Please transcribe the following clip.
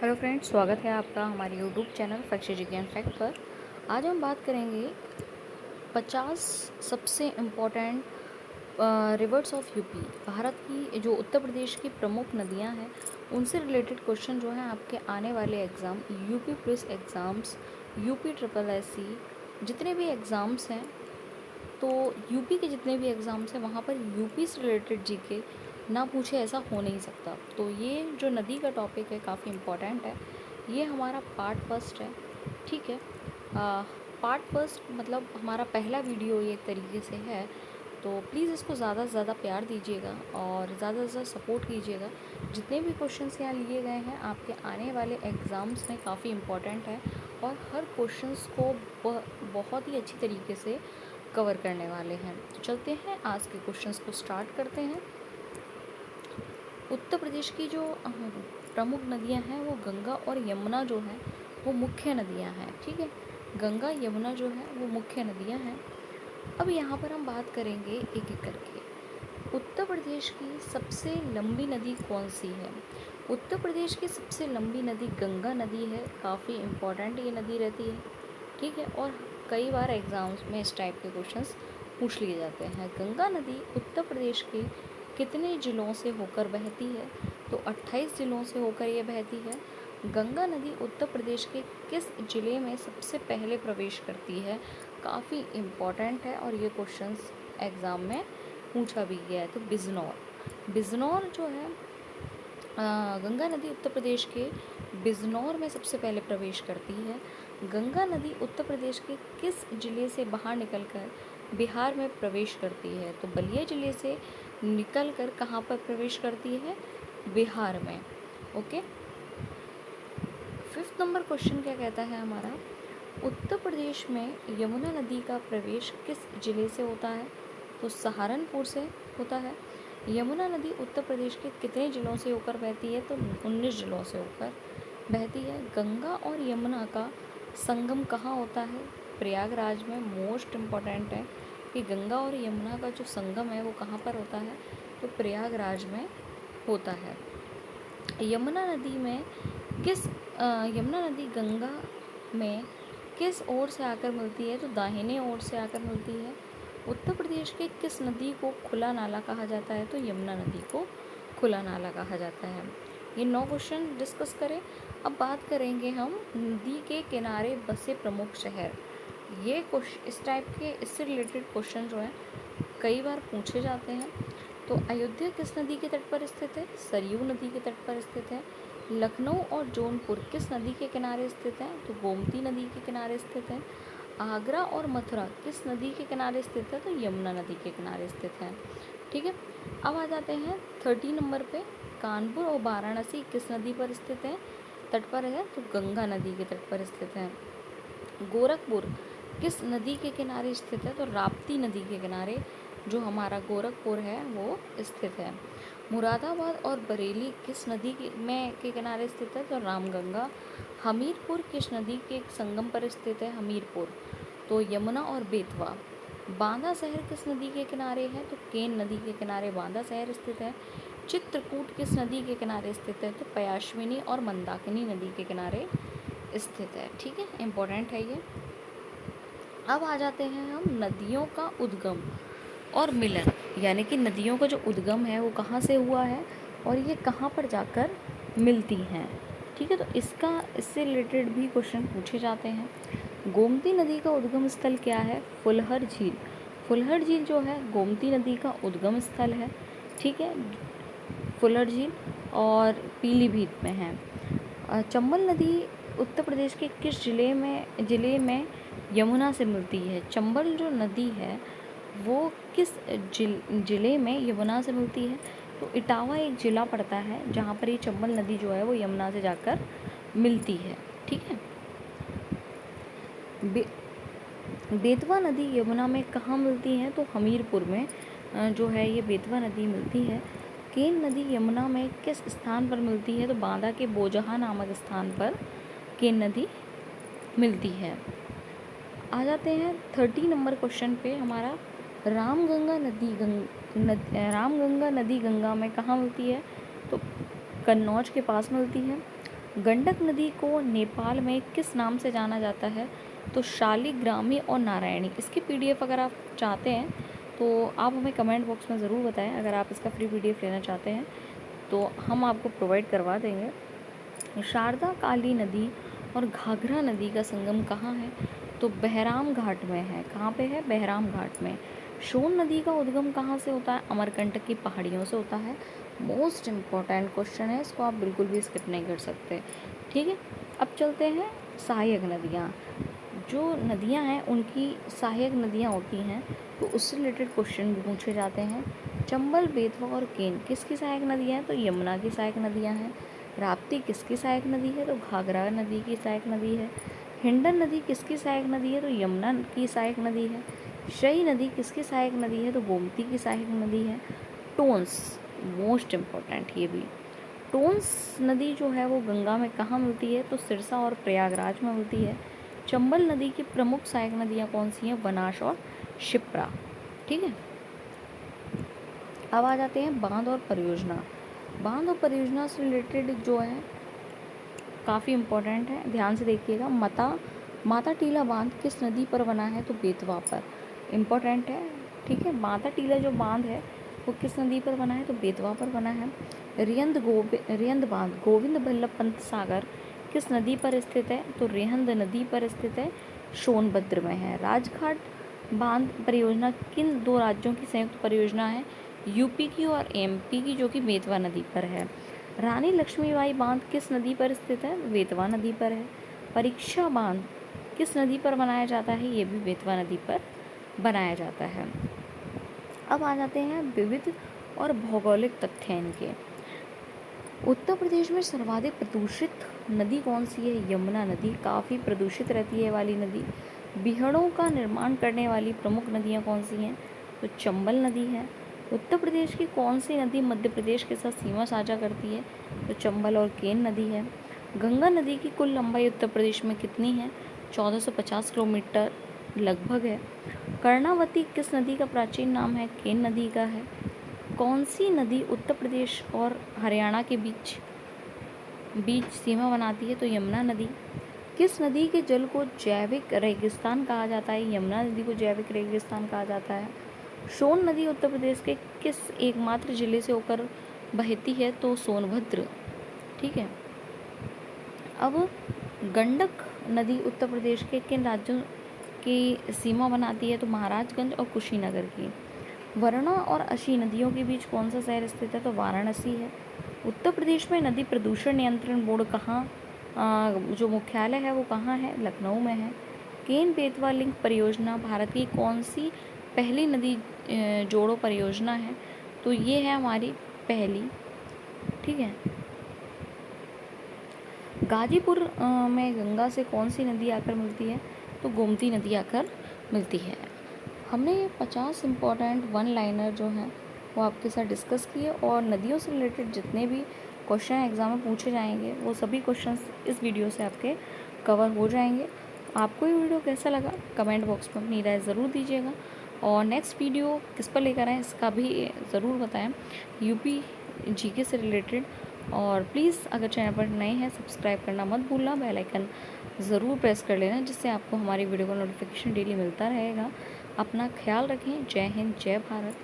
Hello friends, स्वागत है आपका हमारे यूट्यूब चैनल फैक्ट विज्ञान फैक्ट पर। आज हम बात करेंगे 50 सबसे important reverse of UP. Bharat की जो उत्तर प्रदेश की प्रमुख नदियां हैं उनसे रिलेटेड क्वेश्चन जो हैं आपके आने वाले exam, UP police exams, UP triple SC, जितने भी एग्ज़ाम्स हैं, तो यूपी के जितने भी एग्ज़ाम्स हैं वहाँ पर यूपी से रिलेटेड जीके ना पूछे ऐसा हो नहीं सकता। तो ये जो नदी का टॉपिक है काफ़ी इम्पोर्टेंट है। ये हमारा पार्ट फर्स्ट है, ठीक है। पार्ट फर्स्ट मतलब हमारा पहला वीडियो ये एक तरीके से है, तो प्लीज़ इसको ज़्यादा से ज़्यादा प्यार दीजिएगा और ज़्यादा से ज़्यादा सपोर्ट कीजिएगा। जितने भी क्वेश्चंस यहाँ लिए गए हैं आपके आने वाले एग्ज़ाम्स में काफ़ी इम्पोर्टेंट है और हर क्वेश्चंस को बहुत ही अच्छी तरीके से कवर करने वाले हैं। तो चलते हैं, आज के क्वेश्चंस को स्टार्ट करते हैं। उत्तर प्रदेश की जो प्रमुख नदियां हैं वो गंगा और यमुना जो है वो मुख्य नदियां हैं, ठीक है। गंगा यमुना जो है वो मुख्य नदियां हैं। अब यहाँ पर हम बात करेंगे एक एक करके। उत्तर प्रदेश की सबसे लंबी नदी कौन सी है? उत्तर प्रदेश की सबसे लंबी नदी गंगा नदी है। काफ़ी इम्पोर्टेंट ये नदी रहती है, ठीक है। और कई बार एग्ज़ाम्स में इस टाइप के क्वेश्चंस पूछ लिए जाते हैं। गंगा नदी उत्तर प्रदेश के कितने ज़िलों से होकर बहती है? तो 28 ज़िलों से होकर ये बहती है। गंगा नदी उत्तर प्रदेश के किस ज़िले में सबसे पहले प्रवेश करती है? काफ़ी इम्पॉर्टेंट है और ये क्वेश्चंस एग्ज़ाम में पूछा भी गया है। तो बिजनौर जो है, गंगा नदी उत्तर प्रदेश के बिजनौर में सबसे पहले प्रवेश करती है। गंगा नदी उत्तर प्रदेश के किस ज़िले से बाहर निकलकर बिहार में प्रवेश करती है? तो बलिया ज़िले से निकलकर कहाँ पर प्रवेश करती है? बिहार में। ओके। 5th नंबर क्वेश्चन क्या कहता है हमारा? उत्तर प्रदेश में यमुना नदी का प्रवेश किस ज़िले से होता है? तो सहारनपुर से होता है। यमुना नदी उत्तर प्रदेश के कितने ज़िलों से होकर बहती है? तो 19 ज़िलों से होकर बहती है। गंगा और यमुना का संगम कहाँ होता है? प्रयागराज में। मोस्ट इम्पॉर्टेंट है कि गंगा और यमुना का जो संगम है वो कहाँ पर होता है? तो प्रयागराज में होता है। यमुना नदी में यमुना नदी गंगा में किस ओर से आकर मिलती है? तो दाहिने ओर से आकर मिलती है। उत्तर प्रदेश के किस नदी को खुला नाला कहा जाता है? तो यमुना नदी को खुला नाला कहा जाता है। ये 9 क्वेश्चन डिस्कस करें। अब बात करेंगे हम नदी के किनारे बसे प्रमुख शहर। ये क्वेश्चन इस टाइप के इससे रिलेटेड क्वेश्चन जो हैं कई बार पूछे जाते हैं। तो अयोध्या किस नदी के तट पर स्थित है? सरयू नदी के तट पर स्थित है। लखनऊ और जौनपुर किस नदी के किनारे स्थित हैं? तो गोमती नदी के किनारे स्थित है। आगरा और मथुरा किस नदी के किनारे स्थित है? तो यमुना नदी के किनारे स्थित है, ठीक है। अब आ जाते हैं 30 नंबर पे। कानपुर और वाराणसी किस नदी पर स्थित है? तट पर है, तो गंगा नदी के तट पर स्थित है। गोरखपुर किस नदी के किनारे स्थित है? तो राप्ती नदी के किनारे जो हमारा गोरखपुर है वो स्थित है। मुरादाबाद और बरेली किस नदी के किनारे स्थित है? तो रामगंगा। हमीरपुर किस नदी के संगम पर स्थित है? हमीरपुर। तो यमुना और बेतवा। बांदा शहर किस नदी के किनारे है? तो केन नदी के किनारे बांदा शहर स्थित है। चित्रकूट किस नदी के किनारे स्थित है? तो पयाश्विनी और मंदाकिनी नदी के किनारे स्थित है, ठीक है। इम्पोर्टेंट है ये। अब आ जाते हैं हम नदियों का उद्गम और मिलन, यानी कि नदियों का जो उद्गम है वो कहाँ से हुआ है और ये कहाँ पर जाकर मिलती हैं, ठीक है। तो इससे रिलेटेड भी क्वेश्चन पूछे जाते हैं। गोमती नदी का उद्गम स्थल क्या है? फुलहर झील। फुलहर झील जो है गोमती नदी का उद्गम स्थल है, ठीक है। फुलहर झील और पीलीभीत में है। चंबल नदी उत्तर प्रदेश के किस ज़िले में यमुना से मिलती है? चंबल जो नदी है वो किस ज़िले में यमुना से मिलती है? तो इटावा एक ज़िला पड़ता है जहाँ पर ये चंबल नदी जो है वो यमुना से जाकर मिलती है, ठीक है। बेतवा नदी यमुना में कहाँ मिलती है? तो हमीरपुर में जो है ये बेतवा नदी मिलती है। केन नदी यमुना में किस स्थान पर मिलती है? तो बांदा के बोजहा नामक स्थान पर केन नदी मिलती है। आ जाते हैं 30 नंबर क्वेश्चन पे हमारा। रामगंगा नदी गंगा में कहाँ मिलती है? तो कन्नौज के पास मिलती है। गंडक नदी को नेपाल में किस नाम से जाना जाता है? तो शालिग्रामी और नारायणी। इसकी पीडीएफ अगर आप चाहते हैं तो आप हमें कमेंट बॉक्स में ज़रूर बताएं। अगर आप इसका फ्री पीडीएफ लेना चाहते हैं तो हम आपको प्रोवाइड करवा देंगे। शारदा काली नदी और घाघरा नदी का संगम कहाँ है? तो बहराम घाट में है। कहाँ पे है? बहराम घाट में। सोन नदी का उद्गम कहाँ से होता है? अमरकंटक की पहाड़ियों से होता है। मोस्ट इम्पॉर्टेंट क्वेश्चन है, इसको आप बिल्कुल भी स्किप नहीं कर सकते। ठीक है, अब चलते हैं सहायक नदियाँ। जो नदियाँ हैं उनकी सहायक नदियाँ होती हैं तो उससे रिलेटेड क्वेश्चन भी पूछे जाते हैं। चंबल, बेतवा और केन किसकी सहायक नदियाँ हैं? तो यमुना की सहायक नदियाँ हैं। राप्ती किसकी सहायक नदी है? तो घाघरा नदी की सहायक नदी है। हिंडन नदी किसकी सहायक नदी है? तो यमुना की सहायक नदी है। शई नदी किसकी सहायक नदी है? तो गोमती की सहायक नदी है। टोंस, मोस्ट इम्पॉर्टेंट ये भी, टोंस नदी जो है वो गंगा में कहाँ मिलती है? तो सिरसा और प्रयागराज में मिलती है। चंबल नदी की प्रमुख सहायक नदियाँ कौन सी हैं? बनास और शिप्रा। ठीक है, अब आ जाते हैं बांध और परियोजना। बांध और परियोजना से रिलेटेड जो है काफ़ी इम्पोर्टेंट है, ध्यान से देखिएगा। माता टीला बांध किस नदी पर बना है? तो बेतवा पर। इम्पोर्टेंट है, ठीक है। माता टीला जो बांध है वो किस नदी पर बना है? तो बेतवा पर बना है। रेहंद बांध गोविंद बल्लभ पंत सागर किस नदी पर स्थित है? तो रेहंद नदी पर स्थित है, सोनभद्र में है। राजघाट बांध परियोजना किन दो राज्यों की संयुक्त परियोजना है? यूपी की और एमपी की, जो कि बेतवा नदी पर है। रानी लक्ष्मीबाई बांध किस नदी पर स्थित है? बेतवा नदी पर है। परीक्षा बांध किस नदी पर बनाया जाता है? ये भी बेतवा नदी पर बनाया जाता है। अब आ जाते हैं विविध और भौगोलिक तथ्य इनके। उत्तर प्रदेश में सर्वाधिक प्रदूषित नदी कौन सी है? यमुना नदी काफ़ी प्रदूषित रहती है वाली नदी। बीहड़ों का निर्माण करने वाली प्रमुख नदियाँ कौन सी हैं? तो चंबल नदी है। उत्तर प्रदेश की कौन सी नदी मध्य प्रदेश के साथ सीमा साझा करती है? तो चंबल और केन नदी है। गंगा नदी की कुल लंबाई उत्तर प्रदेश में कितनी है? 1450 किलोमीटर लगभग है। कर्णावती किस नदी का प्राचीन नाम है? केन नदी का है। कौन सी नदी उत्तर प्रदेश और हरियाणा के बीच सीमा बनाती है? तो यमुना नदी। किस नदी के जल को जैविक रेगिस्तान कहा जाता है? यमुना नदी को जैविक रेगिस्तान कहा जाता है। सोन नदी उत्तर प्रदेश के किस एकमात्र जिले से होकर बहती है? तो सोनभद्र। ठीक है, अब गंडक नदी उत्तर प्रदेश के किन राज्यों की सीमा बनाती है? तो महाराजगंज और कुशीनगर की। वरुणा और अशी नदियों के बीच कौन सा शहर स्थित है? तो वाराणसी है। उत्तर प्रदेश में नदी प्रदूषण नियंत्रण बोर्ड कहाँ, जो मुख्यालय है वो कहाँ है? लखनऊ में है। केन बेतवा लिंक परियोजना भारत की कौन सी पहली नदी जोड़ो परियोजना है? तो ये है हमारी पहली। ठीक है, गाजीपुर में गंगा से कौन सी नदी आकर मिलती है? तो गोमती नदी आकर मिलती है। हमने ये 50 इम्पॉर्टेंट वन लाइनर जो हैं वो आपके साथ डिस्कस किए, और नदियों से रिलेटेड जितने भी क्वेश्चन एग्ज़ाम में पूछे जाएंगे वो सभी क्वेश्चंस इस वीडियो से आपके कवर हो जाएंगे। आपको ये वीडियो कैसा लगा कमेंट बॉक्स में अपनी राय ज़रूर दीजिएगा, और नेक्स्ट वीडियो किस पर लेकर आएँ इसका भी ज़रूर बताएं, यूपी जीके से रिलेटेड। और प्लीज़ अगर चैनल पर नए हैं सब्सक्राइब करना मत भूलना, बेल आइकन ज़रूर प्रेस कर लेना, जिससे आपको हमारी वीडियो का नोटिफिकेशन डेली मिलता रहेगा। अपना ख्याल रखें। जय हिंद, जय भारत।